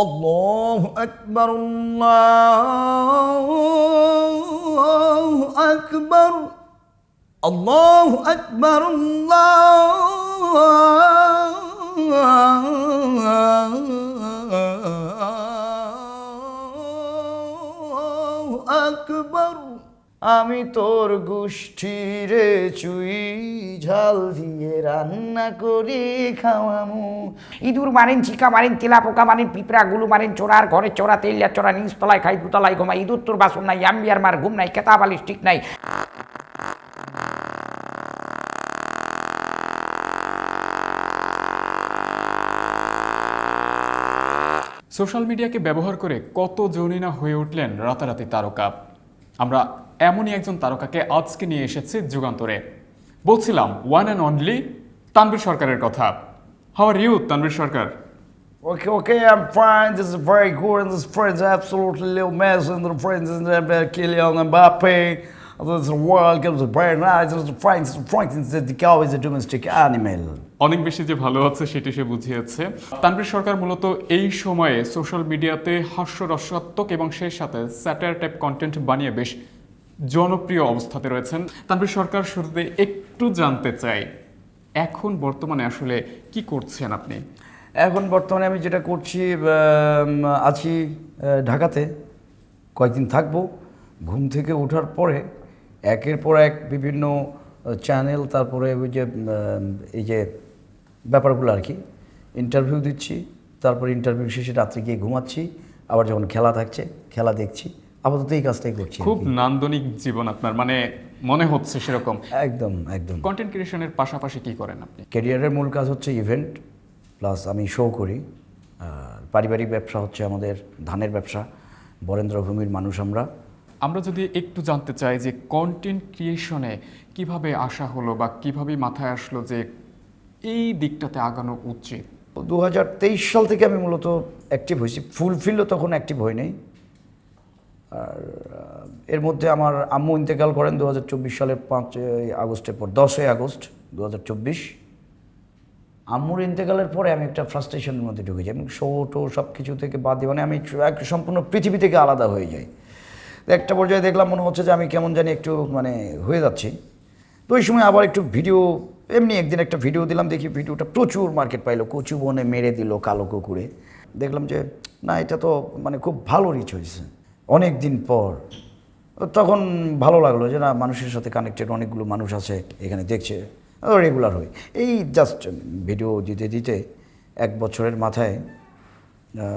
আল্লাহু আকবার, আল্লাহু আকবার, আল্লাহু আকবার, আল্লাহু আকবার। আমি তোর গোষ্ঠীরে চুই ঝাল দিয়ে রান্না করি খাওয়ামু। ইঁদুর মারেন, চিকা মারেন, তেলাপোকা মারেন, পিঁপড়া গুলো মারেন, চোরার ঘরে চোরা, তেলিয়া চোরা, নিচতলায় খাই, দুতলায় ঘুমাই, ইঁদুর তোর বাসন নাই, আম্বিয়ার মার ঘুম নাই, কেতা বালিশ ঠিক নাই। সোশ্যাল মিডিয়াকে ব্যবহার করে কত জনই না হয়ে উঠলেন রাতারাতি তারকা। আমরা এমনই একজন তারকাকে আজকে নিয়ে এসেছি যুগান্তরে। বলছিলাম ওয়ান অ্যান্ড অনলি তানভীর সরকারের কথা। How are you Tanvir Sarkar? Okay, I'm fine. This is very good, and this friends absolutely Leo Messi, and the friends and Kylian Mbappe. This world comes very nice. This Frank, the cow is a domestic animal. অনেক বেশি যে ভালো আছে সেটি সে বুঝিয়েছে। তানভীর সরকার মূলত এই সময়ে সোশ্যাল মিডিয়াতে হাস্যরসাত্মক এবং সেই সাথে স্যাটায়ার টাইপ কন্টেন্ট বানিয়ে বেশ জনপ্রিয় অবস্থাতে রয়েছেন। তানভীর সরকার, শুরুতে একটু জানতে চাই এখন বর্তমানে আসলে কি করছেন আপনি? এখন বর্তমানে আমি যেটা করছি, আছি ঢাকাতে, কয়েকদিন থাকবো। ঘুম থেকে ওঠার পরে একের পর এক বিভিন্ন চ্যানেল, তারপরে ওই যে এই যে ব্যাপারগুলো আর কি, ইন্টারভিউ দিচ্ছি, তারপর ইন্টারভিউ শেষে রাত্রে গিয়ে ঘুমাচ্ছি, আবার যখন খেলা থাকছে খেলা দেখছি। আপাতত এই কাজটাই করছি। খুব নান্দনিক জীবন আপনার, মানে মনে হচ্ছে সেরকম। একদম একদম। কন্টেন্ট ক্রিয়েশনের পাশাপাশি কি করেন আপনি? ক্যারিয়ারের মূল কাজ হচ্ছে ইভেন্ট, প্লাস আমি শো করি। আর পারিবারিক ব্যবসা হচ্ছে আমাদের ধানের ব্যবসা, বরেন্দ্রভূমির মানুষ আমরা। আমরা যদি একটু জানতে চাই যে কন্টেন্ট ক্রিয়েশনে কিভাবে আসা হলো বা কিভাবে মাথায় আসলো যে এই দিকটাতে আগানো উচিত? 2023 সাল থেকে আমি মূলত অ্যাক্টিভ হয়েছি, ফুলফিলও তখন অ্যাক্টিভ হই নাই। আর এর মধ্যে আমার আম্মু ইন্তেকাল করেন 2024 সালের 5ই আগস্টের পর, 10ই আগস্ট 2024। আম্মুর ইন্তেকালের পরে আমি একটা ফ্রাস্ট্রেশনের মধ্যে ঢুকে যাই এবং শো টো সব কিছু থেকে বাদ দিয়ে, মানে আমি সম্পূর্ণ পৃথিবী থেকে আলাদা হয়ে যাই। তো একটা পর্যায়ে দেখলাম মনে হচ্ছে যে আমি কেমন জানি একটু মানে হয়ে যাচ্ছি। তো ওই সময় আবার একটু ভিডিও, এমনি একদিন একটা ভিডিও দিলাম, দেখি ভিডিওটা প্রচুর মার্কেট পাইলো, কচু বনে মেরে দিল কালো কুকুরে। দেখলাম যে না, এটা তো মানে খুব ভালো রিচ হয়েছে অনেক দিন পর। তখন ভালো লাগলো যে না, মানুষের সাথে কানেক্টেড অনেকগুলো মানুষ আছে এখানে দেখছে, রেগুলার হই। এই জাস্ট ভিডিও দিতে দিতে 1 বছরের মাথায়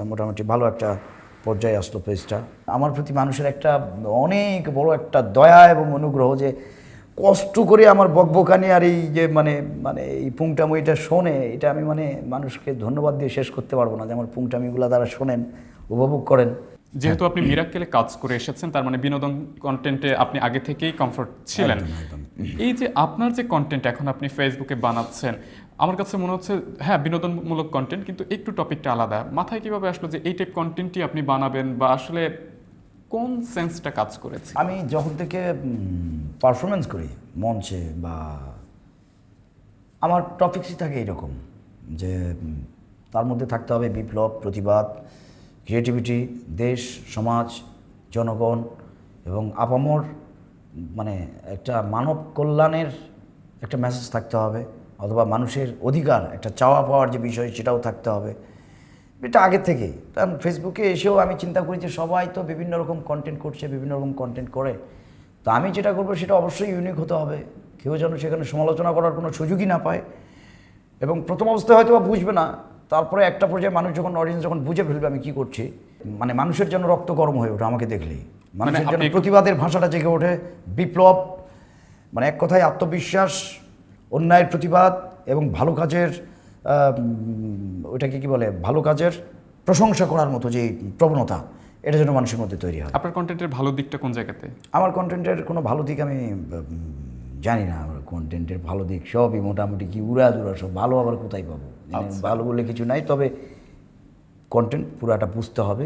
মোটামুটি ভালো একটা পর্যায়ে আসলো পেজটা। আমার প্রতি মানুষের একটা অনেক বড় একটা দয়া এবং অনুগ্রহ, যে কষ্ট করে আমার বকবকানি আর এই যে মানে মানে এই পুংটামিটা শোনে, এটা আমি মানে মানুষকে ধন্যবাদ দিয়ে শেষ করতে পারবো না, যে আমার পুংটামিগুলো তারা শোনেন, উপভোগ করেন। যেহেতু আপনি মিরাক্কেলে কাজ করে এসেছেন, তার মানে বিনোদন কন্টেন্টে আপনি আগে থেকেই কমফোর্ট ছিলেন। এই যে আপনার যে কন্টেন্ট এখন আপনি ফেসবুকে বানাচ্ছেন, আমার কাছে মনে হচ্ছে হ্যাঁ বিনোদনমূলক কন্টেন্ট, কিন্তু একটু টপিকটা আলাদা। মাথায় কিভাবে আসলো যে এই টাইপ কন্টেন্টই আপনি বানাবেন, বা আসলে কোন সেন্সটা কাজ করেছে? আমি যখন থেকে পারফরমেন্স করি মঞ্চে, বা আমার টপিকসই থাকে এরকম যে তার মধ্যে থাকতে হবে বিপ্লব, প্রতিবাদ, ক্রিয়েটিভিটি, দেশ, সমাজ, জনগণ এবং আপামর মানে একটা মানব কল্যাণের একটা মেসেজ থাকতে হবে, অথবা মানুষের অধিকার, একটা চাওয়া পাওয়ার যে বিষয় সেটাও থাকতে হবে। এটা আগে থেকেই, কারণ ফেসবুকে এসেও আমি চিন্তা করি যে সবাই তো বিভিন্ন রকম কন্টেন্ট করছে, বিভিন্ন রকম কন্টেন্ট করে, তো আমি যেটা করবো সেটা অবশ্যই ইউনিক হতে হবে। কেউ যেন সেখানে সমালোচনা করার কোনো সুযোগই না পায়। এবং প্রথম অবস্থায় হয়তো বা বুঝবে না, তারপরে একটা পর্যায়ে মানুষ যখন, অডিয়েন্স যখন বুঝে ফেলবে আমি কী করছি, মানে মানুষের যেন রক্ত গরম হয়ে ওঠে আমাকে দেখলেই, মানুষের যেন প্রতিবাদের ভাষাটা জেগে ওঠে, বিপ্লব, মানে এক কথায় আত্মবিশ্বাস, অন্যায়ের প্রতিবাদ এবং ভালো কাজের ওইটাকে কী বলে, ভালো কাজের প্রশংসা করার মতো যে প্রবণতা, এটা যেন মানুষের মধ্যে তৈরি হয়। আপনার কন্টেন্টের ভালো দিকটা কোন জায়গাতে? আমার কন্টেন্টের কোনো ভালো দিক আমি জানি না। আমার কন্টেন্টের ভালো দিক সবই মোটামুটি কি উড়াদুরা, সব ভালো আবার কোথায় পাবো, ভালো বলে কিছু নাই। তবে কন্টেন্ট পুরাটা বুঝতে হবে,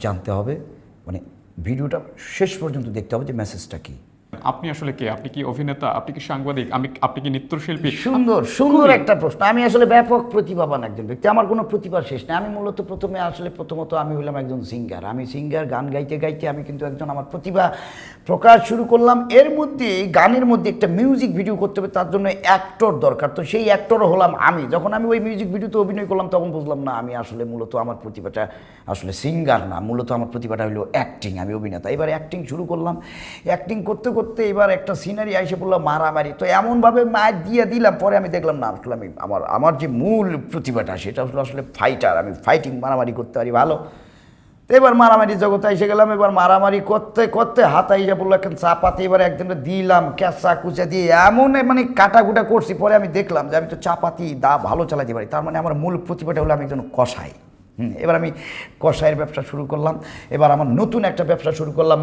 জানতে হবে, মানে ভিডিওটা শেষ পর্যন্ত দেখতে হবে যে মেসেজটা কী। আপনি আসলে কে? আপনি কি অভিনেতা? আপনি কি সাংবাদিক? আপনি কি নৃত্যশিল্পী? সুন্দর সুন্দর একটা প্রশ্ন। আমি আসলে ব্যাপক প্রতিভাবান একজন ব্যক্তি, আমার কোনো প্রতিভার শেষ নেই। আমি মূলত প্রথমত আমি হলাম একজন সিঙ্গার। আমি সিঙ্গার, গান গাইতে গাইতে আমি কিন্তু একজন আমার প্রতিভা প্রকাশ শুরু করলাম। এর মধ্যে গানের মধ্যে একটা মিউজিক ভিডিও করতে হবে, তার জন্য অ্যাক্টর দরকার। তো সেই অ্যাক্টরও হলাম আমি। যখন আমি ওই মিউজিক ভিডিওতে অভিনয় করলাম তখন বুঝলাম না, আমি আসলে মূলত আমার প্রতিভাটা আসলে সিঙ্গার না, মূলত আমার প্রতিভাটা হলো অ্যাক্টিং। আমি অভিনেতা। এবার অ্যাক্টিং শুরু করলাম। অ্যাক্টিং করতে করতে এবার একটা সিনারি আইসে পড়লো মারামারি। তো এমনভাবে মার দিয়ে দিলাম, পরে আমি দেখলাম না, আসলে আমি আমার যে মূল প্রতিভাটা সেটা হলো আসলে ফাইটার। আমি ফাইটিং, মারামারি করতে পারি ভালো। তো এবার মারামারি জগতে এসে গেলাম। এবার মারামারি করতে করতে হাতা ইসে পড়লো একটা চাপাতে। এবার একজনটা দিলাম ক্যাঁচা কুচা দিয়ে এমন মানে কাটাকুটা করছি। পরে আমি দেখলাম যে আমি তো চাপাতি ভালো চালাতে পারি। তার মানে আমার মূল প্রতিভাটা হলো আমি একজন কসাই। এবার আমি কসাইয়ের ব্যবসা শুরু করলাম। এবার আমার নতুন একটা ব্যবসা শুরু করলাম,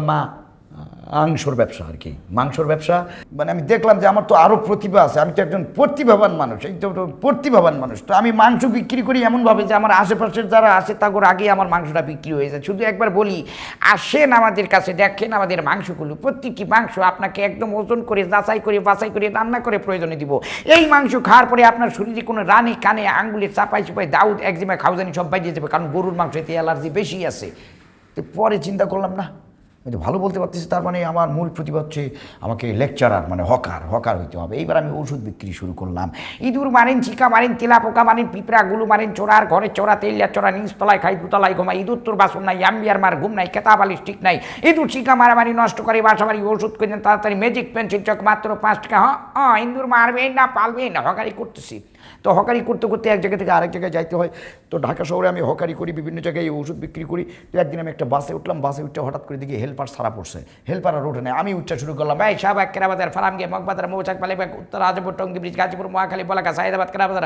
মাংসর ব্যবসা আর কি, মাংসর ব্যবসা। মানে আমি দেখলাম যে আমার তো আরও প্রতিভা আছে, আমি তো একজন প্রতিভাবান মানুষ, এই তো প্রতিভাবান মানুষ। তো আমি মাংস বিক্রি করি এমনভাবে যে আমার আশেপাশের যারা আসে তাদের আগে আমার মাংসটা বিক্রি হয়ে যায়। শুধু একবার বলি, আসেন আমাদের কাছে, দেখেন আমাদের মাংসগুলো, প্রত্যেকটি মাংস আপনাকে একদম ওজন করে যাচাই করে বাছাই করে রান্না করে প্রয়োজনে দিব। এই মাংস খাওয়ার পরে আপনার শরীরে কোনো রানে কানে আঙ্গুলের চাপাই চুপাই দাউদ একজিমা খাউজানি সব বাইরে যাবে, কারণ গরুর মাংস এতে অ্যালার্জি বেশি আছে। তো পরে চিন্তা করলাম না, আমি তো ভালো বলতে পারতেছি, তার মানে আমার মূল প্রতিভা হচ্ছে আমাকে লেকচারার মানে হকার হইতে হবে। এইবার আমি ওষুধ বিক্রি শুরু করলাম। ইঁদুর মারেন, চিকা মারেন, তেলাপোকা মারেন, পিঁপড়া গুলো মারেন, চোরার ঘরে চোরা, তেলিয়া চোরা, নিচতলায় খাই, দুতলায় ঘুমাই, ইঁদুর তোর বাসন নাই, আম্বিয়ার মার ঘুম নাই, কেতাবালিশ ঠিক নাই, ইঁদুর চিকা মারামারি নষ্ট করে বাসা মারি, ওষুধ করে দেন তাড়াতাড়ি, ম্যাজিক পেন্সিল চক মাত্র 5 টাকা। হ্যাঁ, ইঁদুর মারবেন না, পালবেন না, হকারি করতেছি। তো হকারি করতে করতে এক জায়গা থেকে আরেক জায়গায় যাইতে হয়। তো ঢাকা শহরে আমি হকারি করি, বিভিন্ন জায়গায় ওষুধ বিক্রি করি। তো একদিন আমি একটা বাসে উঠলাম, বাসে উঠতে হঠাৎ করে দেখি হেল্পার ছাড়া পড়ছে। হেল্পার আর ওঠে না, আমি উঠতে শুরু করলাম, ভাই শাহবাগ, কেরাবাজার, ফারামগে, মগবাজার, মৌচাক, মালিবাগ, উত্তর আজমপুর, টঙ্গী ব্রিজ, গাজীপুর, মহাখালী, বলাকা, সাইদাবাদ, কেরাবাজার,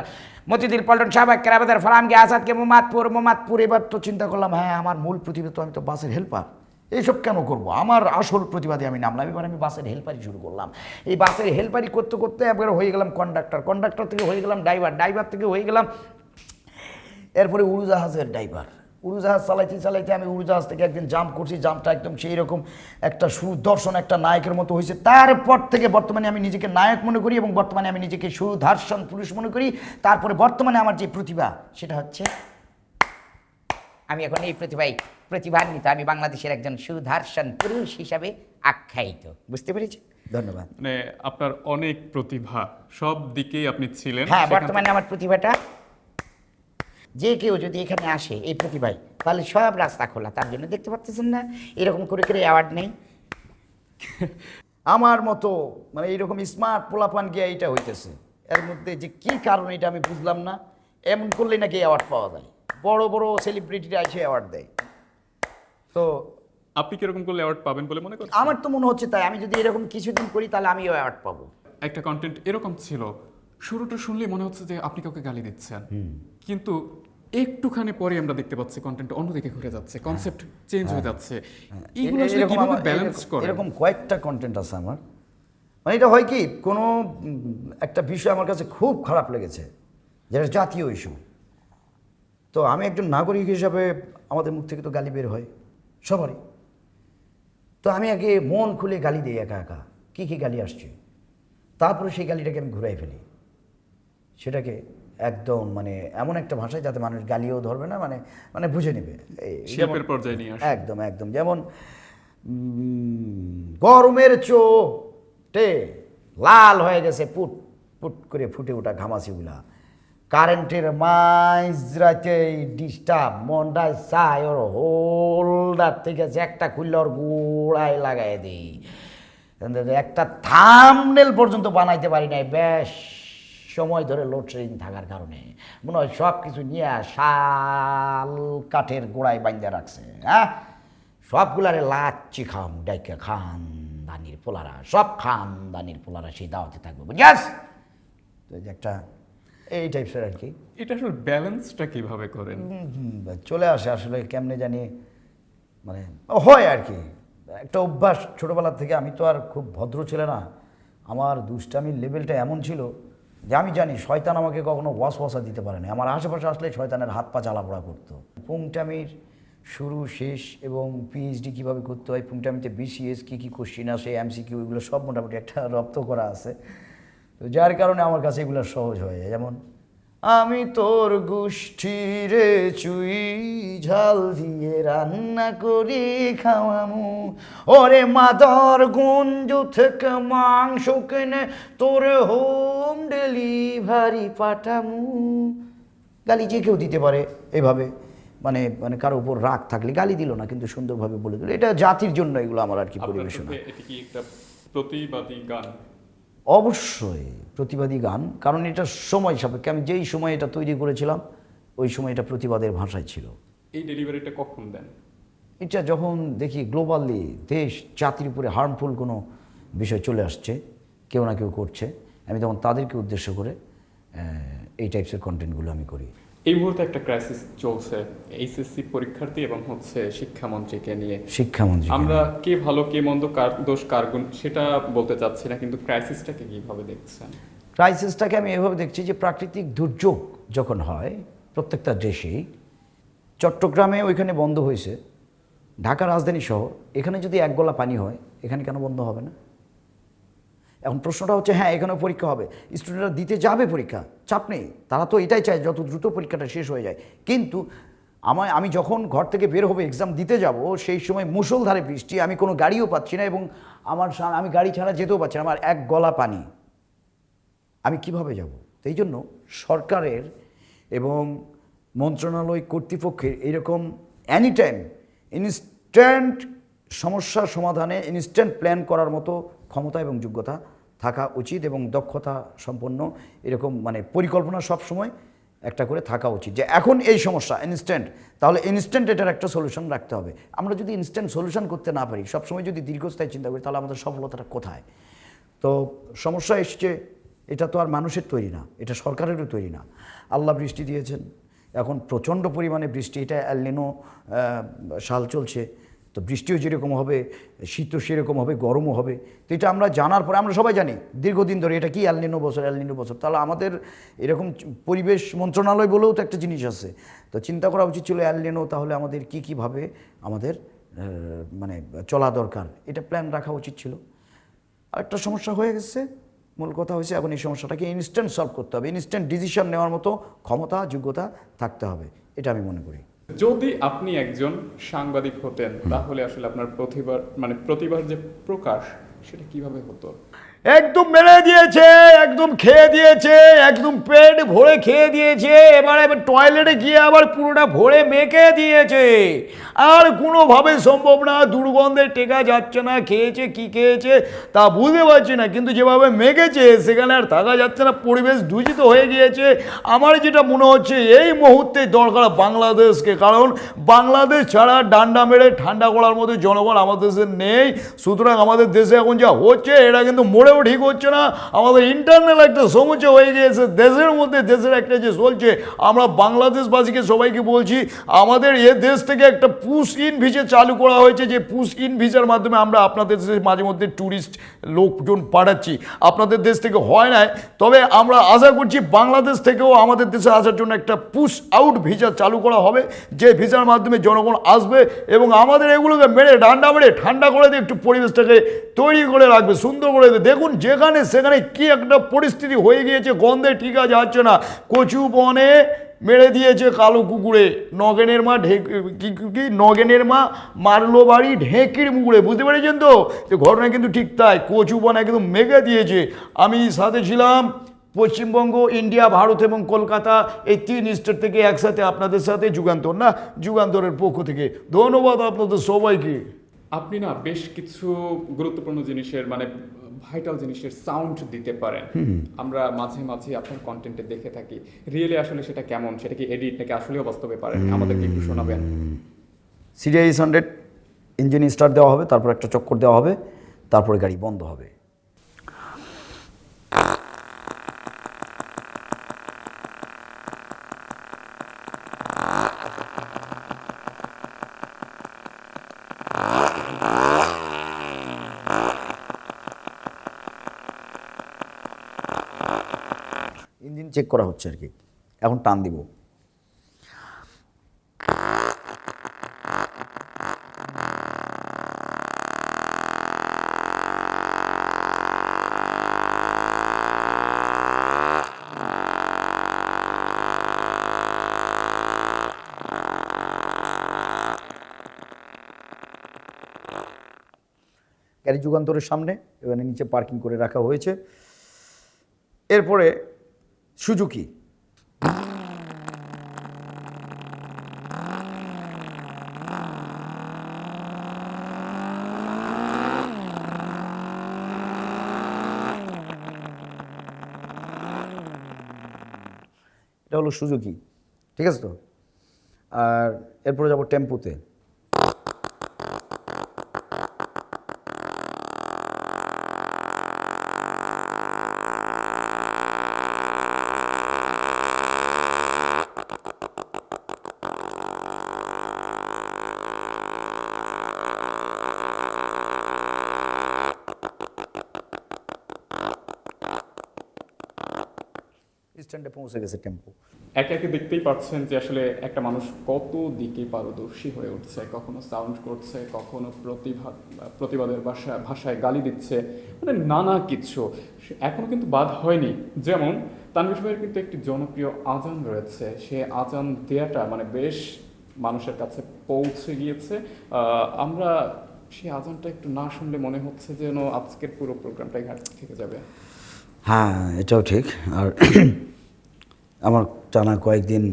মতিঝিল, পল্টন, শাহবাগ, কেরাবাজার, ফারামগে, আসাদকে, মোমাদপুর। এবার তো চিন্তা করলাম, হ্যাঁ আমার মূল প্রতিভা তো আমি তো বাসের হেল্পার, এইসব কেন করবো, আমার আসল প্রতিবাদে আমি নামলাম। এবার আমি বাসের হেল্পারি শুরু করলাম। এই বাসের হেল্পারি করতে করতে একবার হয়ে গেলাম কন্ডাক্টর থেকে হয়ে গেলাম ড্রাইভার থেকে হয়ে গেলাম এরপরে উড়োজাহাজের ড্রাইভার। উড়োজাহাজ চালাইতে আমি উড়োজাহাজ থেকে একদিন জাম্প করছি, জাম্পটা একদম সেই রকম একটা সুদর্শন একটা নায়কের মতো হয়েছে। তারপর থেকে বর্তমানে আমি নিজেকে নায়ক মনে করি এবং বর্তমানে আমি নিজেকে সুদর্শন পুরুষ মনে করি। তারপরে বর্তমানে আমার যে প্রতিভা সেটা হচ্ছে আমি এখন এই প্রতিভান্বিত, আমি বাংলাদেশের একজন সুদর্শন পুরুষ হিসাবে আখ্যায়িত। বুঝতে পেরেছি? ধন্যবাদ। মানে আপনার অনেক প্রতিভা, সব দিকেই আপনি ছিলেন। হ্যাঁ, বর্তমানে আমার প্রতিভাটা যে কেউ যদি এখানে আসে এই প্রতিভায়, তাহলে সব রাস্তা খোলা। তার জন্য দেখতে পাচ্ছেন না, এরকম করে অ্যাওয়ার্ড নেই। আমার মতো মানে এইরকম স্মার্ট পোলাপান গিয়ে এইটা হইতেছে, এর মধ্যে যে কি কারণ এটা আমি বুঝলাম না। এমন করলেই নাকি অ্যাওয়ার্ড পাওয়া যায়, বড় বড় সেলিব্রিটিরা এসে অ্যাওয়ার্ড দেয়। তো আপনি কিরকম করলে অ্যাওয়ার্ড পাবেন বলে মনে করেন? আমার তো মনে হচ্ছে তাই, আমি যদি এরকম কিছুদিন করি তাহলে আমিও অ্যাওয়ার্ড পাবো। একটা কন্টেন্ট এরকম ছিল, শুরুটা শুনলে মনে হচ্ছে যে আপনি কাউকে গালি দিচ্ছেন, কিন্তু একটুখানি পরে আমরা দেখতে পাচ্ছি কন্টেন্ট অন্যদিকে ঘুরে যাচ্ছে, কনসেপ্ট চেঞ্জ হয়ে যাচ্ছে। এইগুলো আসলে কিভাবে ব্যালেন্স করে? এরকম কয়েকটা কন্টেন্ট আছে আমার। মানে এটা হয় কি, কোনো একটা বিষয় আমার কাছে খুব খারাপ লেগেছে, যেটা জাতীয় ইস্যু। তো আমি একজন নাগরিক হিসাবে আমাদের মুখ থেকে তো গালি বের হয় সবারই। তো আমি আগে মন খুলে গালি দিই একা একা, কী কী গালি আসছে, তারপরে সেই গালিটাকে আমি ঘুরাই ফেলি, সেটাকে একদম মানে এমন একটা ভাষায় যাতে মানুষ গালিও ধরবে না, মানে বুঝে নেবে। শিল্পের পর্যায়ে নিয়ে আসে। একদম যেমন গরমের চোটে লাল হয়ে গেছে পুট পুট করে ফুটে ওঠা ঘামাচিগুলা, কারেন্টের মাঝরাতে ডিস্টার্ব, মনটায় চাই ওর হোল্ডার থেকে যে একটা খুললে ওর গোড়ায় লাগাই দিই, একটা থাম্বনেল পর্যন্ত বানাইতে পারি নাই বেশ সময় ধরে লোডশেডিং থাকার কারণে। মনে হয় সব কিছু নিয়ে শাল কাঠের গোড়ায় বাইন্দা রাখছে। হ্যাঁ, সবগুলারে লাচ্ছি খাম ডাইকা খানদানির পোলারা, সব খানদানির পোলারা সেই দাওয়াতে থাকবে, বুঝাস? তো এই যে একটা এই টাইপসের আর কি। এটা আসলে ব্যালেন্সটা কিভাবে করেন? চলে আসে আসলে কেমনে জানি, মানে হয় আর কি, একটা অভ্যাস ছোটোবেলা থেকে। আমি তো আর খুব ভদ্র ছেলে না, আমার দুষ্টামির লেভেলটা এমন ছিল যে আমি জানি শয়তান আমাকে কখনো ওয়াসওয়াসা দিতে পারে না। আমার আশেপাশে আসলে শয়তানের হাত পা জ্বালাপোড়া করতো। পুংটামির শুরু শেষ এবং পিএইচডি কীভাবে করতে হয়, পুংটামিতে বিসিএস কী কী কোশ্চিন আসে, এমসিকিউ, এগুলো সব মোটামুটি একটা রপ্ত করা আছে। তো যার কারণে আমার কাছে এগুলো সহজ হয়ে যায়। যেমন আমি তোর গোষ্ঠীরে চুই ঝাল দিয়ে রান্না করি খাওয়ামু, ওরে মাদার গঞ্জ থেকে মাংস কিনে তোর হোম ডেলিভারি পাঠামু। গালি যে কেউ দিতে পারে এভাবে, মানে মানে কারো উপর রাগ থাকলে গালি দিল না, কিন্তু সুন্দরভাবে বলে দিল। এটা জাতির জন্য এগুলো আমার আর কি পরিবেশনা। এটা কি একটা প্রতিবাদী গান? অবশ্যই প্রতিবাদী গান, কারণ এটা সময় সাপেক্ষে। আমি যেই সময় এটা তৈরি করেছিলাম ওই সময় এটা প্রতিবাদের ভাষায় ছিল। এই ডেলিভারিটা কখন দেন? এটা যখন দেখি গ্লোবালি দেশ জাতির উপরে হার্মফুল কোনো বিষয় চলে আসছে, কেউ না কেউ করছে, আমি তখন তাদেরকে উদ্দেশ্য করে এই টাইপসের কন্টেন্টগুলো আমি করি। এই মুহূর্তে একটা ক্রাইসিস চলছে এইচএসসি পরীক্ষার্থী এবং শিক্ষামন্ত্রীকে নিয়ে। শিক্ষামন্ত্রী আমরা কে ভালো কে মন্দ, কার দোষ কার গুণ সেটা বলতে চাচ্ছি না, কিন্তু ক্রাইসিসটাকে কিভাবে দেখছেন? ক্রাইসিসটাকে আমি এভাবে দেখছি যে প্রাকৃতিক দুর্যোগ যখন হয় প্রত্যেকটা দেশেই, চট্টগ্রামে ওইখানে বন্ধ হয়েছে, ঢাকা রাজধানী শহর, এখানে যদি এক গলা পানি হয় এখানে কেন বন্ধ হবে না? এখন প্রশ্নটা হচ্ছে, হ্যাঁ এখানেও পরীক্ষা হবে, স্টুডেন্টরা দিতে যাবে পরীক্ষা, চাপ নেই, তারা তো এটাই চায় যত দ্রুত পরীক্ষাটা শেষ হয়ে যায়। কিন্তু আমি যখন ঘর থেকে বের হবো এক্সাম দিতে যাব, সেই সময় মুষলধারে বৃষ্টি, আমি কোনো গাড়িও পাচ্ছি না এবং আমি গাড়ি ছাড়া যেতেও পারছি না, আমার এক গলা পানি, আমি কিভাবে যাব? এই জন্য সরকারের এবং মন্ত্রণালয় কর্তৃপক্ষের এরকম এনি টাইম ইনস্ট্যান্ট সমস্যা সমাধানে ইনস্ট্যান্ট প্ল্যান করার মতো ক্ষমতা এবং যোগ্যতা থাকা উচিত এবং দক্ষতা সম্পন্ন এরকম মানে পরিকল্পনা সবসময় একটা করে থাকা উচিত, যে এখন এই সমস্যা ইনস্ট্যান্ট, তাহলে ইনস্ট্যান্ট এটার একটা সলিউশন রাখতে হবে। আমরা যদি ইনস্ট্যান্ট সলিউশন করতে না পারি, সবসময় যদি দীর্ঘস্থায়ী চিন্তা করি, তাহলে আমাদের সফলতাটা কোথায়? তো সমস্যা এসছে, এটা তো আর মানুষের তৈরি না, এটা সরকারেরও তৈরি না। আল্লাহ বৃষ্টি দিয়েছেন, এখন প্রচণ্ড পরিমাণে বৃষ্টি, এটা এল নিনো সাল চলছে, তো বৃষ্টিও যেরকম হবে, শীতও সেরকম হবে, গরমও হবে। তো এটা আমরা জানার পরে, আমরা সবাই জানি দীর্ঘদিন ধরে এটা কি এল নিনো বছর, তাহলে আমাদের এরকম পরিবেশ মন্ত্রণালয় বলেও তো একটা জিনিস আছে, তো চিন্তা করা উচিত ছিল এল নিনো তাহলে আমাদের কীভাবে আমাদের মানে চলা দরকার, এটা প্ল্যান রাখা উচিত ছিল। আরেকটা সমস্যা হয়ে গেছে, মূল কথা হয়েছে এখন এই সমস্যাটাকে ইনস্ট্যান্ট সলভ করতে হবে, ইনস্ট্যান্ট ডিসিশন নেওয়ার মতো ক্ষমতা যোগ্যতা থাকতে হবে, এটা আমি মনে করি। যদি আপনি একজন সাংবাদিক হতেন তাহলে আসলে আপনার প্রতিভার যে প্রকাশ সেটা কিভাবে হতো? একদম মেরে দিয়েছে, একদম খেয়ে দিয়েছে, একদম পেট ভরে খেয়ে দিয়েছে, এবার টয়লেটে গিয়ে আবার পুরোটা ভরে মেখে দিয়েছে, আর কোনোভাবে সম্ভব না, দুর্গন্ধে টেকা যাচ্ছে না, খেয়েছে কি খেয়েছে তা বুঝতে পারছি না, কিন্তু যেভাবে মেখেছে সেখানে আর থাকা যাচ্ছে না, পরিবেশ দূষিত হয়ে গিয়েছে। আমার যেটা মনে হচ্ছে এই মুহূর্তে দরকার বাংলাদেশকে, কারণ বাংলাদেশ ছাড়া ডান্ডা মেরে ঠান্ডা করার মতো জনগণ আমাদের দেশে নেই। সুতরাং আমাদের দেশে এখন যা হচ্ছে এটা কিন্তু মোড়েও ঠিক হচ্ছে না, আমাদের ইন্টারনাল একটা সমস্যা হয়ে গিয়েছে দেশের মধ্যে, দেশের একটা যে চলছে। আমরা বাংলাদেশবাসীকে সবাইকে বলছি, আমাদের এ দেশ থেকে একটা পুশ ইন ভিসা চালু করা হয়েছে, যে পুশ ইন ভিসার মাধ্যমে আমরা আপনাদের দেশে মাঝে মধ্যে ট্যুরিস্ট লোকজন পাঠাচ্ছি, আপনাদের দেশ থেকে হয় না, তবে আমরা আশা করছি বাংলাদেশ থেকেও আমাদের দেশে আসার জন্য একটা পুশ আউট ভিসা চালু করা হবে, যে ভিসার মাধ্যমে জনগণ আসবে এবং আমাদের এগুলোকে মেরে ডান্ডা মেরে ঠান্ডা করে দিয়ে একটু পরিবেশটাকে তৈরি করে রাখবে, সুন্দর করে দেবে। দেখুন যেখানে সেখানে কি একটা পরিস্থিতি হয়ে গিয়েছে, গন্ধে ঠিক আছে যাচ্ছে না, কচু বনে মেরে দিয়েছে কালো কুকুরে, নগেনের মা নগেনের মা মারলো বাড়ি ঢেঁকির মুগুড়ে, বুঝতে পেরেছেন তো? যে ঘটনা কিন্তু ঠিক তাই, কচু বন একদম মেঘে দিয়েছে। আমি সাথে ছিলাম পশ্চিমবঙ্গ, ইন্ডিয়া, ভারত এবং কলকাতা, এই 3 স্টেট থেকে একসাথে আপনাদের সাথে যুগান্তর না, যুগান্তরের পক্ষ থেকে ধন্যবাদ আপনাদের সবাইকে। আপনি না বেশ কিছু গুরুত্বপূর্ণ জিনিসের ভাইটাল জিনিসের সাউন্ড দিতে পারেন, আমরা মাঝে মাঝে আপনার কন্টেন্টে দেখে থাকি। রিয়েলি আসলে সেটা কেমন, সেটা কি এডিট নাকি আসলেও বাস্তবে পারেন, আমাদেরকে একটু শোনাবেন। সিরিয়াস 100 ইঞ্জিন স্টার্ট দেওয়া হবে, তারপর একটা চক্কর দেওয়া হবে, তারপরে গাড়ি বন্ধ হবে। ইঞ্জিন চেক করা হচ্ছে আর কি, এখন টান দিব। গাড়ি যুগান্তরের সামনে, এখানে নিচে পার্কিং করে রাখা হয়েছে। এরপরে সুজুকি, এটা হলো সুজুকি, ঠিক আছে তো। আর এরপরে যাব টেম্পুতে। স্ট্যান্ডে পৌঁছে গেছে টেম্পো। একে একে দেখতেই পাচ্ছেন যে আসলে একটা মানুষ কত দিকে পারদর্শী হয়ে উঠছে, কখনো সাউন্ড করছে, কখনো প্রতিবাদের ভাষায় গালি দিচ্ছে, মানে নানা কিছু। এখনো কিন্তু বাদ হয়নি। যেমন তানভীর ভাইয়ের কিন্তু একটি জনপ্রিয় আজান রয়েছে, সে আজান দেয়াটা মানে বেশ মানুষের কাছে পৌঁছে গিয়েছে। আমরা সেই আজানটা একটু না শুনলে মনে হচ্ছে যেন আজকের পুরো প্রোগ্রামটাই ঘাটতি থেকে যাবে। হ্যাঁ, এটাও ঠিক। আর আমার টানা কয়েকদিন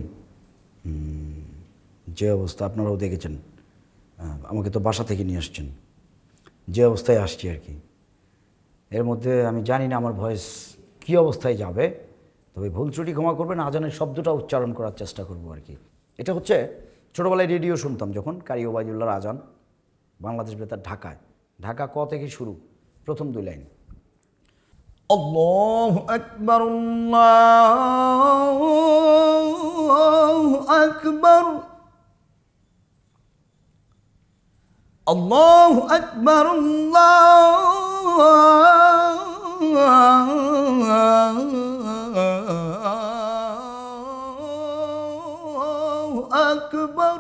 যে অবস্থা আপনারাও দেখেছেন, আমাকে তো বাসা থেকে নিয়ে আসছেন, যে অবস্থায় আসছি আর কি, এর মধ্যে আমি জানি না আমার ভয়েস কী অবস্থায় যাবে। তবে ভুল ত্রুটি ক্ষমা করবেন, আজানের শব্দটা উচ্চারণ করার চেষ্টা করব আর কি। এটা হচ্ছে ছোটোবেলায় রেডিও শুনতাম যখন, কারি ওবায়দুল্লাহর আজান, বাংলাদেশ বেতার ঢাকায়। ঢাকা ক থেকে শুরু, প্রথম 2 লাইন। আল্লাহু আকবার, আল্লাহু আকবার, আল্লাহু আকবার, আল্লাহু আকবার।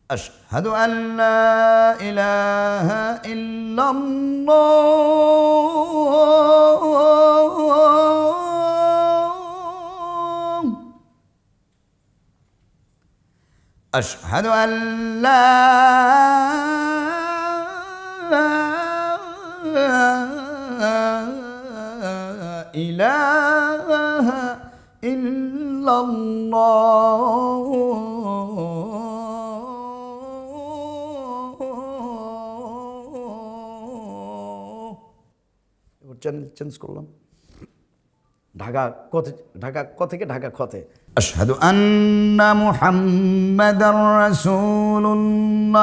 أشهد أن لا إله إلا الله، أشهد أن لا إله إلا الله। চ্যানেল চেঞ্জ করলাম, ঢাকা ক থেকে ঢাকা খতে। আশহাদু আন্না মুহাম্মাদার রাসূলুল্লাহ,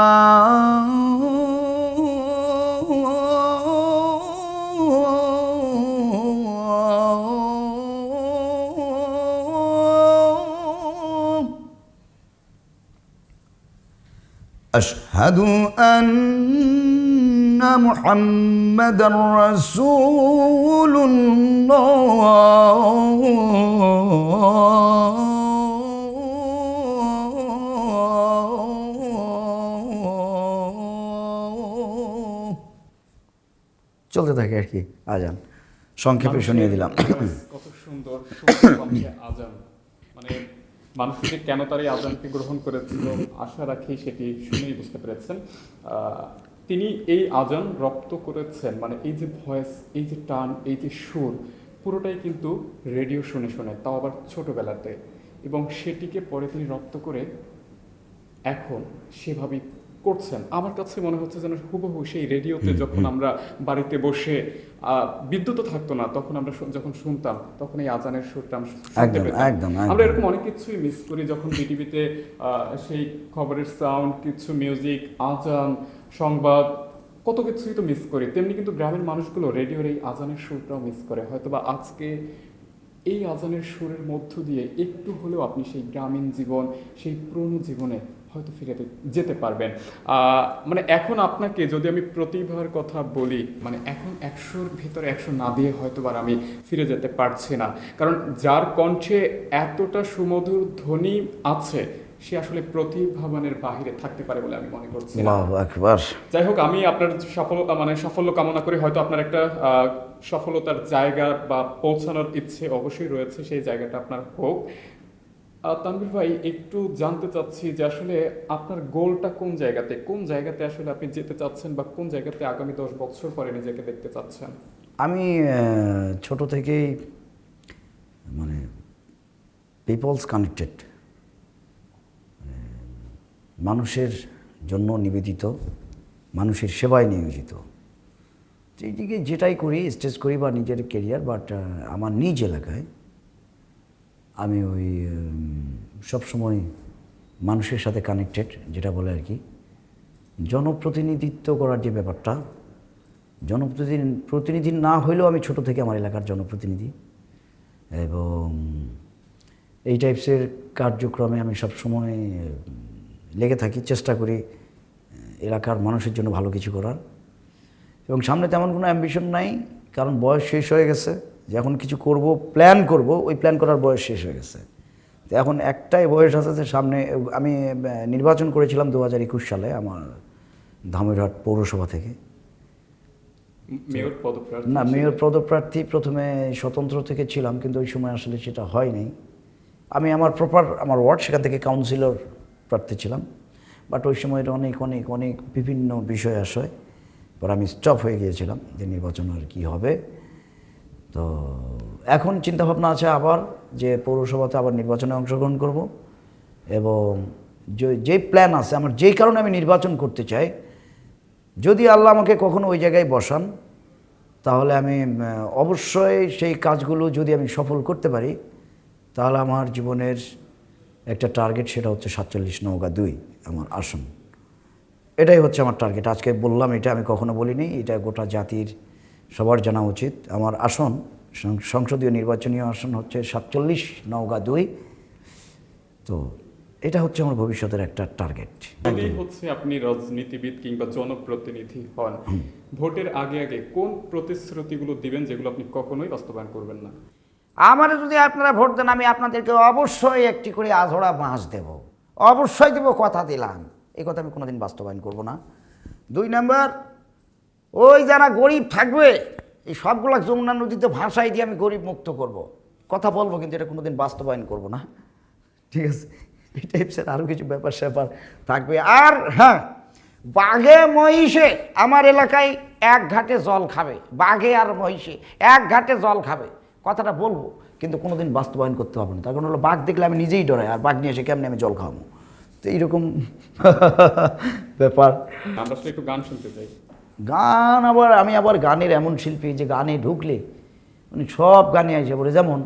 আশহাদু আন্না মুহাম্মাদার রাসূলুল্লাহ। চলতে থাকে আর কি আজান, সংক্ষেপে শুনিয়ে দিলাম। কত সুন্দর সুন্দর কণ্ঠে আজান, মানে মানুষ যে কেন তার এই আজানকে গ্রহণ করেছিল আশা রাখি সেটি শুনেই বুঝতে পেরেছেন। তিনি এই আজান রপ্ত করেছেন, মানে এই যে ভয়েস, এই যে টান, এই যে সুর, পুরোটাই কিন্তু রেডিও শুনে শুনে, তাও আবার ছোটবেলাতে, এবং সেটিকে পরে তিনি রপ্ত করে এখন সেভাবেই করছেন। আমার কাছে মনে হচ্ছে যেন হুবহু সেই রেডিওতে যখন আমরা বাড়িতে বসে বিদ্যুৎও থাকতো না, তখন আমরা যখন শুনতাম তখন এই আজানের সুরটা শুনতে পেতাম। আমরা এরকম অনেক কিছুই মিস করি যখন বিটিভিতে সেই খবরের সাউন্ড, কিছু মিউজিক, আজান, সংবাদ, কত কিছুই তো মিস করি। তেমনি কিন্তু গ্রামের মানুষগুলো রেডিওর এই আজানের সুরটাও মিস করে। হয়তোবা আজকে এই আজানের সুরের মধ্য দিয়ে একটু হলেও আপনি সেই গ্রামীণ জীবন, সেই পুরনো জীবনে হয়তো ফিরে যেতে পারবেন। মানে এখন আপনাকে যদি আমি প্রতিভার কথা বলি, মানে এখন 100-র ভিতরে 100 না দিয়ে হয়তো আর আমি ফিরে যেতে পারছি না, কারণ যার কণ্ঠে এতটা সুমধুর ধ্বনি আছে সে আসলে প্রতিভাবানের বাহিরে থাকতে পারে বলে আমি মনে করছি। আল্লাহু আকবার। যাই হোক, আমি আপনার সাফল্য কামনা করি। হয়তো আপনার একটা সফলতার জায়গা বা পৌঁছানোর ইচ্ছে অবশ্যই রয়েছে, সেই জায়গাটা আপনার হোক। তানভীর ভাই, একটু জানতে চাচ্ছি যে আসলে আপনার গোলটা কোন জায়গাতে আসলে আপনি যেতে চাচ্ছেন, বা কোন জায়গাতে আগামী 10 বছর পরে নিজেকে দেখতে চাচ্ছেন? আমি ছোট থেকেই মানে পিপলস কানেক্টেড, মানুষের জন্য নিবেদিত, মানুষের সেবায় নিয়োজিত। এইদিকে যেটাই করি, স্টেজ করি বা নিজের কেরিয়ার, বাট আমার নিজ এলাকায় আমি ওই সবসময় মানুষের সাথে কানেক্টেড, যেটা বলে আর কি জনপ্রতিনিধিত্ব করার যে ব্যাপারটা, প্রতিনিধি না হইলেও আমি ছোট থেকে আমার এলাকার জনপ্রতিনিধি, এবং এই টাইপসের কার্যক্রমে আমি সবসময় লেগে থাকি, চেষ্টা করি এলাকার মানুষের জন্য ভালো কিছু করার। এবং সামনে তেমন কোনো অ্যাম্বিশন নাই, কারণ বয়স শেষ হয়ে গেছে। যে এখন কিছু করব, প্ল্যান করব, ওই প্ল্যান করার বয়স শেষ হয়ে গেছে। তো এখন একটাই বয়স আছে যে সামনে আমি নির্বাচন করেছিলাম 2021 সালে আমার ধামইরহাট পৌরসভা থেকে। মেয়র পদপ্রার্থী? না, মেয়র পদপ্রার্থী প্রথমে স্বতন্ত্র থেকে ছিলাম, কিন্তু ওই সময় আসলে সেটা হয়নি। আমি আমার আমার ওয়ার্ড, সেখান থেকে কাউন্সিলর প্রার্থী ছিলাম, বাট ওই সময় অনেক অনেক অনেক বিভিন্ন বিষয় আসে, পর আমি স্টপ হয়ে গিয়েছিলাম যে নির্বাচন আর কী হবে। তো এখন চিন্তাভাবনা আছে আবার যে পৌরসভাতে আবার নির্বাচনে অংশগ্রহণ করব, এবং যেই প্ল্যান আছে আমার, যেই কারণে আমি নির্বাচন করতে চাই, যদি আল্লাহ আমাকে কখনো ওই জায়গায় বসান, তাহলে আমি অবশ্যই সেই কাজগুলো যদি আমি সফল করতে পারি, তাহলে আমার জীবনের একটা টার্গেট, সেটা হচ্ছে 47 নওগাঁ 2 আমার আসন। এটাই হচ্ছে আমার টার্গেট। আজকে বললাম, এটা আমি কখনো বলিনি, এটা গোটা জাতির সবার জানা উচিত। আমার আসন, সংসদীয় নির্বাচনীয় আসন হচ্ছে 47 নওগাঁ 2। তো এটা হচ্ছে আমার ভবিষ্যতের একটা টার্গেট। যদি হচ্ছে আপনি রাজনীতিবিদ কিংবা জনপ্রতিনিধি হন, ভোটের আগে আগে কোন প্রতিশ্রুতিগুলো দিবেন যেগুলো আপনি কখনোই বাস্তবায়ন করবেন না? আমারে যদি আপনারা ভোট দেন, আমি আপনাদেরকে অবশ্যই একটি করে আধড়া মাছ দেব, অবশ্যই দেব, কথা দিলাম। এই কথা আমি কোনোদিন বাস্তবায়ন করব না। 2 নাম্বার, ওই যারা গরিব থাকবে, এই সবগুলা যমুনা নদীতে ভাসাই দিয়ে আমি গরিব মুক্ত করব। কথা বলবো, কিন্তু এটা কোনোদিন বাস্তবায়ন করব না, ঠিক আছে? এই টাইপসের আরও কিছু ব্যাপার স্যাপার থাকবে। আর হ্যাঁ, বাঘে মহিষে আমার এলাকায় এক ঘাটে জল খাবে, বাঘে আর মহিষে এক ঘাটে জল খাবে, কথাটা বলবো, কিন্তু কোনোদিন বাস্তবায়ন করতে হবে না। তার কারণ হলো, বাঘ দেখলে আমি নিজেই ডরাই, আর বাঘ নিয়ে এসে কেমনি আমি জল খাওয়াবো। তো এইরকম ব্যাপার। আমরা আসলে একটু গান শুনতে চাই। গান আমি আবার গানের এমন শিল্পী যে গানে ঢুকলে মানে সব গানে আসে বলে, যেমন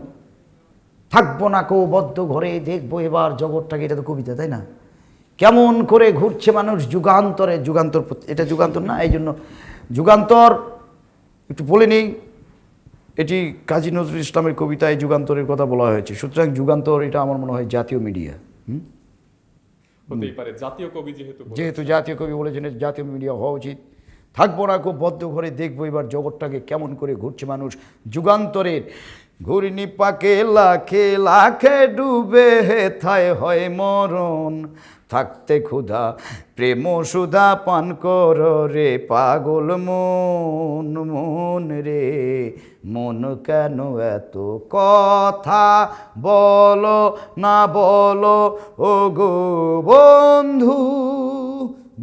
থাকবো না কো বদ্ধ ঘরে, দেখবো এবার জগৎটাকে, এটা তো কবিতা, তাই না? কেমন করে ঘুরছে মানুষ যুগান্তরে, যুগান্তর, এটা যুগান্তর না, এই জন্য যুগান্তর একটু বলে নিই। এটি কাজী নজরুল ইসলামের কবিতায় যুগান্তরের কথা বলা হয়েছে। সুতরাং যুগান্তর, এটা আমার মনে হয় জাতীয় মিডিয়া। হতেই পারে, জাতীয় কবি যেহেতু জাতীয় কবি বলেছেন, জাতীয় মিডিয়া হওয়া উচিত। থাকবো না খুব বদ্ধ ঘরে, দেখবো এবার জগৎটাকে কেমন করে ঘুরছে মানুষ যুগান্তরের। ঘূর্ণি পাকে লাখে লাখে ডুবে, হেথায় হয় মরণ, থাকতে ক্ষুধা প্রেম সুধা পান কর রে পাগল মন, মন রে মন, কেন এত কথা বলো না বলো ও গো বন্ধু,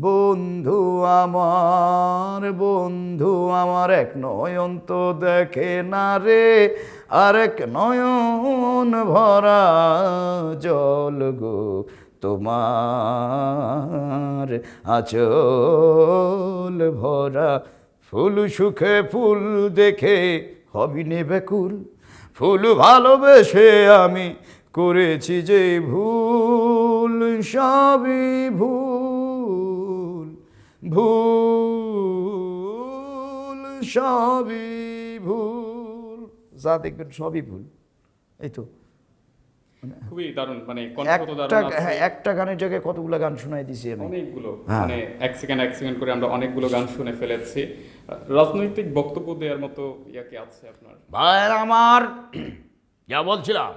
বন্ধু আমার এক নয়ন তো দেখে না রে, আরেক নয়ন ভরা জল গো তোমার আঁচল ভরা। ফুল সুখে ফুল দেখে হবি নে ব্যাকুল, ফুল ভালোবেসে আমি করেছি যে ভুল, সবই ভুল, ভুল সবই ভুল, যা দেখবেন সবই ভুল। এই তো খুবই দারুণ, মানে কণ্ঠ তো দারুণ আছে। একটা গানের জায়গায় কতগুলো গান শোনাই দিছি আমি, অনেকগুলো, মানে এক সেকেন্ড করে আমরা অনেকগুলো গান শুনে ফেলেছি। রাজনৈতিক বক্তব্য দেওয়ার মতো কি আছে আপনার? ভাইয়ের আমার, যা বলছিলাম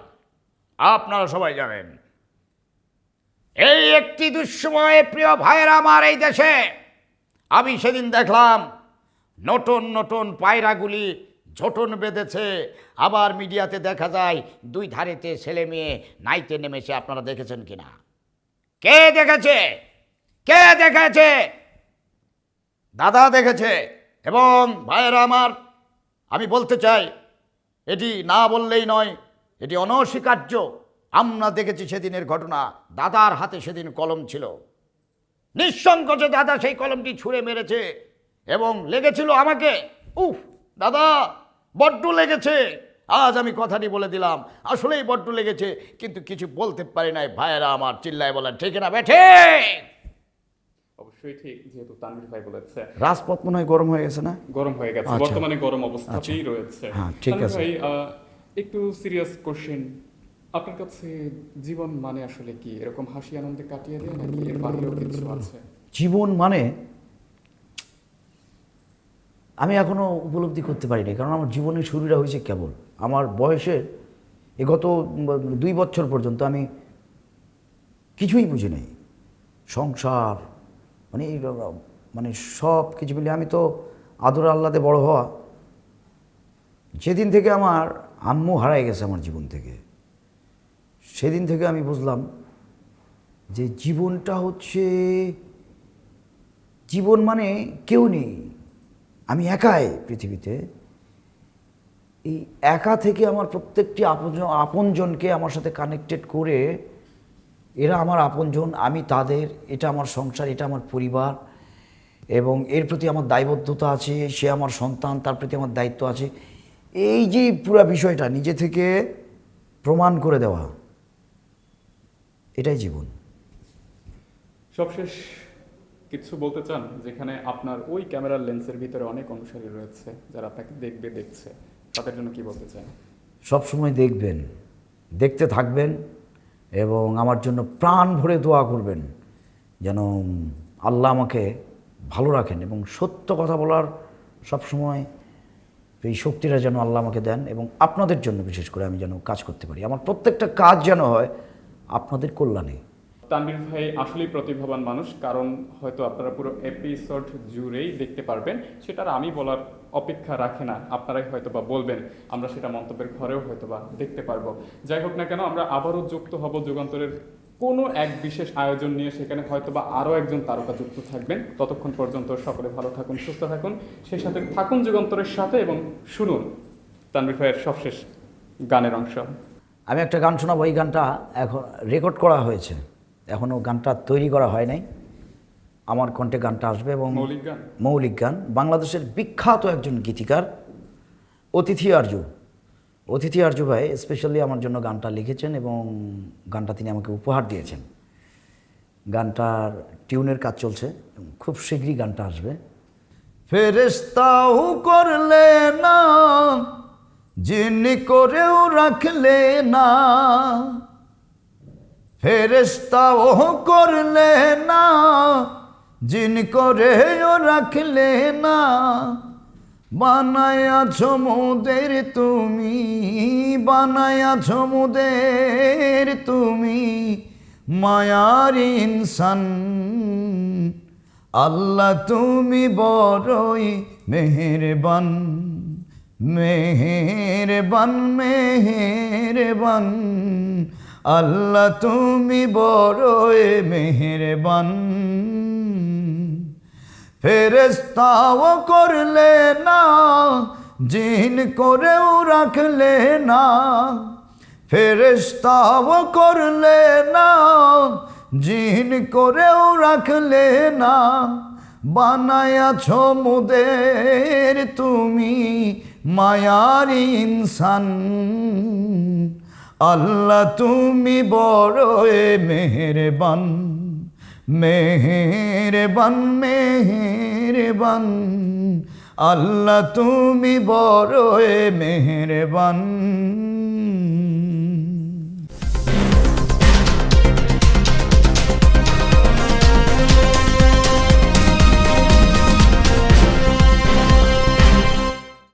আপনারা সবাই জানেন, এই একটি দুঃসময়ে প্রিয় ভাইয়ের আমার এই দেশে আমি সেদিন দেখলাম নতুন নতুন পায়রাগুলি ঝোটন বেঁধেছে, আবার মিডিয়াতে দেখা যায় দুই ধারেতে ছেলে মেয়ে নাইতে নেমেছে। আপনারা দেখেছেন কিনা? কে দেখেছে? কে দেখেছে? দাদা দেখেছে। এবং ভাইয়েরা আমার, আমি বলতে চাই, এটি না বললেই নয়, এটি অনস্বীকার্য। আমরা দেখেছি সেদিনের ঘটনা। দাদার হাতে সেদিন কলম ছিল, নিঃসংকোচে দাদা সেই কলমটি ছুঁড়ে মেরেছে এবং লেগেছিল আমাকে। উফ দাদা, বড্ড লেগেছে। আজ আমি কথাটি বলে দিলাম, আসলেই বড্ড লেগেছে, কিন্তু কিছু বলতে পারি নাই। ভাইয়েরা আমার, চিল্লায় বলার ঠিক না বেঠে? অবশ্যই ঠিক, যেহেতু তানভীর ভাই বলেছে। রাজপথ মনে হয় গরম হয়ে গেছে না? গরম হয়ে গেছে, আচ্ছা। বর্তমানে গরম অবস্থাতেই রয়েছে। হ্যাঁ, ঠিক তানভীর আছে। ভাই, একটু সিরিয়াস কোশ্চেন, আপনার কাছে জীবন মানে আসলে কি? এরকম হাসি আনন্দে কাটিয়ে দেয় নাকি এর বাইরেও কিছু আছে? জীবন মানে আমি এখনও উপলব্ধি করতে পারিনি, কারণ আমার জীবনের শুরুটা হয়েছে কেবল আমার বয়সের গত 2 বছর পর্যন্ত আমি কিছুই বুঝি নাই। সংসার মানে মানে সব কিছু মিলে আমি তো আদর আহ্লাদে বড় হওয়া। যেদিন থেকে আমার আম্মু হারায় গেছে আমার জীবন থেকে, সেদিন থেকে আমি বুঝলাম যে জীবনটা হচ্ছে, জীবন মানে কেউ নেই, আমি একাই পৃথিবীতে। এই একা থেকে আমার প্রত্যেকটি আপনজনকে আমার সাথে কানেক্টেড করে, এরা আমার আপনজন, আমি তাদের, এটা আমার সংসার, এটা আমার পরিবার, এবং এর প্রতি আমার দায়বদ্ধতা আছে। সে আমার সন্তান, তার প্রতি আমার দায়িত্ব আছে। এই যে পুরো বিষয়টা নিজে থেকে প্রমাণ করে দেওয়া, এটাই জীবন। সবশেষ কিছু বলতে চান, যেখানে আপনার ওই ক্যামেরার লেন্সের ভিতরে অনেক অনুসারী রয়েছে যারা আপনাকে দেখছে, তাদের জন্য কি বলতে চান? সবসময় দেখবেন, দেখতে থাকবেন, এবং আমার জন্য প্রাণ ভরে দোয়া করবেন যেন আল্লাহ আমাকে ভালো রাখেন, এবং সত্য কথা বলার সবসময় এই শক্তিটা যেন আল্লাহ আমাকে দেন, এবং আপনাদের জন্য বিশেষ করে আমি যেন কাজ করতে পারি। আমার প্রত্যেকটা কাজ যেন হয় আপনাদের কল্যাণে। তানভীর ভাই আসলেই প্রতিভাবান মানুষ, কারণ হয়তো আপনারা পুরো এপিসোড জুড়েই দেখতে পারবেন, সেটা আর আমি বলার অপেক্ষা রাখে না, আপনারাই হয়তো বা বলবেন, আমরা সেটা মন্তব্যের ঘরেও হয়তো বা দেখতে পারবো। যাই হোক না কেন, আমরা আবারও যুক্ত হব যুগান্তরের কোনো এক বিশেষ আয়োজন নিয়ে, সেখানে হয়তো বা আরও একজন তারকা যুক্ত থাকবেন। ততক্ষণ পর্যন্ত সকলে ভালো থাকুন, সুস্থ থাকুন, সেই সাথে থাকুন যুগান্তরের সাথে, এবং শুনুন তানভীর ভাইয়ের সবশেষ গানের অংশ। আমি একটা গান শোনাবো, এই গানটা এখন রেকর্ড করা হয়েছে, এখনও গানটা তৈরি করা হয় নাই। আমার কণ্ঠে গানটা আসবে, এবং মৌলিক গান। বাংলাদেশের বিখ্যাত একজন গীতিকার অতিথি আরজু ভাই স্পেশালি আমার জন্য গানটা লিখেছেন, এবং গানটা তিনি আমাকে উপহার দিয়েছেন। গানটার টিউনের কাজ চলছে, খুব শীঘ্রই গানটা আসবে। ফেরেশতাও করলে না, জিন্নি করেও রাখলে না, ফেরেশতাও করলে না, জিন করেও রাখলে না, বানায়াছো মোদের তুমি, বানায়াছো মোদের তুমি, মায়ার ইনসান। আল্লাহ তুমি বড়ই মেহেরবান, মেহেরবান, মেহেরবান। আল্লাহ তুমি বড়ই মেহেরবান। ফেরেশতাও করলে না, জিন করেও রাখলে না, ফেরেশতাও করলে না, জিন করেও রাখলে না, বানায়াছো মোদের তুমি মায়ার ইনসান। আল্লাহ তুমি বড়ই মেহেরবান, মেহেরবান, মেহেরবান। আল্লাহ তুমি বড়ই মেহেরবান।